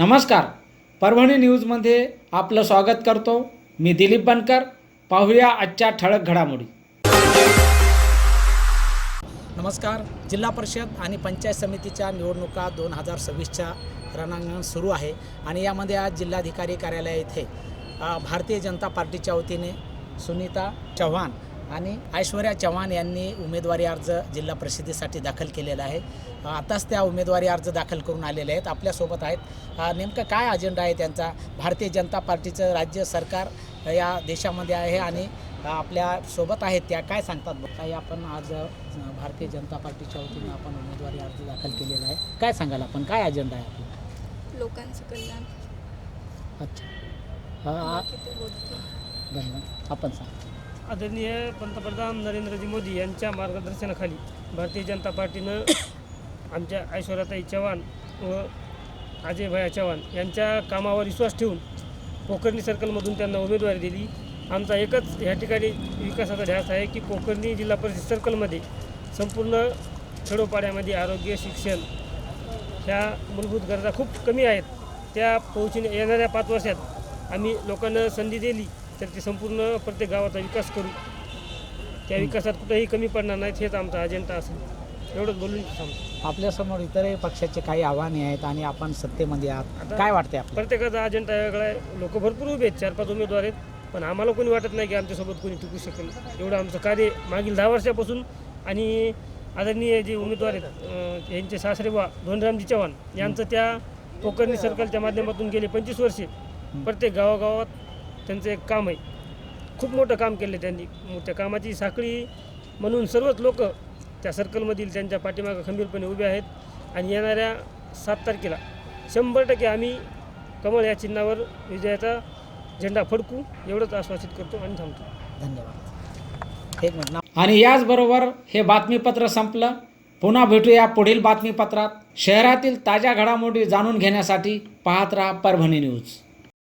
नमस्कार, परभणी न्यूजमध्ये आपलं स्वागत करतो. मी दिलीप बनकर. पाहूया आजच्या ठळक घडामोडी. नमस्कार. जिल्हा परिषद आणि पंचायत समितीच्या निवडणुका 2026च्या रणांगण सुरू आहे आणि यामध्ये आज जिल्हाधिकारी कार्यालय येथे भारतीय जनता पार्टीच्या वतीने सुनीता चव्हाण आणि ऐश्वर्या चव्हाण यांनी उमेदवारी अर्ज जिल्हा परिषदेसाठी दाखल केलेला आहे. आताच त्या उमेदवारी अर्ज दाखल करून आलेले आहेत. आपल्यासोबत आहेत. नेमकं काय अजेंडा आहे त्यांचा? भारतीय जनता पार्टीचं राज्य सरकार या देशामध्ये आहे आणि आपल्या सोबत आहेत त्या काय सांगतात? काही आपण आज भारतीय जनता पार्टीच्या वतीने आपण उमेदवारी अर्ज दाखल केलेला आहे. काय सांगाल आपण? काय अजेंडा आहे आपला? लोकांचं कल्याण. अच्छा, धन्यवाद. आपण सांगा. आदरणीय पंतप्रधान नरेंद्रजी मोदी यांच्या मार्गदर्शनाखाली भारतीय जनता पार्टीनं आमच्या ऐश्वर्याताई चव्हाण व अजयभाई चव्हाण यांच्या कामावर विश्वास ठेवून पोखर्णी सर्कलमधून त्यांना उमेदवारी दिली. आमचा एकच या ठिकाणी विकासाचा ध्यास आहे की पोखर्णी जिल्हा परिषद सर्कलमध्ये संपूर्ण खेडोपाड्यामध्ये आरोग्य, शिक्षण ह्या मूलभूत गरजा खूप कमी आहेत. त्या येणाऱ्या 5 वर्षात आम्ही लोकांना संधी दिली तर ते संपूर्ण प्रत्येक गावाचा विकास करू. त्या विकासात कुठेही कमी पडणार नाहीत, हेच आमचा अजेंडा असेल. एवढंच बोलून सांगतो. आपल्यासमोर इतरही पक्षाचे काही आव्हाने आहेत आणि आपण सत्तेमध्ये आहात. काय वाटते आपल्याला? प्रत्येकाचा अजेंडा वेगळा आहे. लोक भरपूर उभे आहेत, 4-5 उमेदवार आहेत, पण आम्हाला कोणी वाटत नाही की आमच्यासोबत कोणी टिकू शकेल. एवढं आमचं कार्य मागील 10 वर्षापासून. आणि आदरणीय जे उमेदवार आहेत यांचे सासरेबा धोंडरामजी चव्हाण यांचं त्या पोखर्णी सर्कलच्या माध्यमातून गेले 25 वर्षे प्रत्येक गावागावात त्यांचं एक काम आहे. खूप मोठं काम केलं त्यांनी. त्या कामाची साखळी म्हणून सर्वच लोक त्या सर्कलमधील त्यांच्या पाठीमागं खंबीरपणे उभे आहेत. आणि येणाऱ्या 7 तारखेला 100% आम्ही कमळ या चिन्हावर विजयाचा झेंडा फडकू, एवढंच आश्वासित करतो आणि थांबतो. धन्यवाद. एक मिनिट. आणि याचबरोबर हे बातमीपत्र संपलं. पुन्हा भेटूया पुढील बातमीपत्रात. शहरातील ताज्या घडामोडी जाणून घेण्यासाठी पाहत राहा परभणी न्यूज.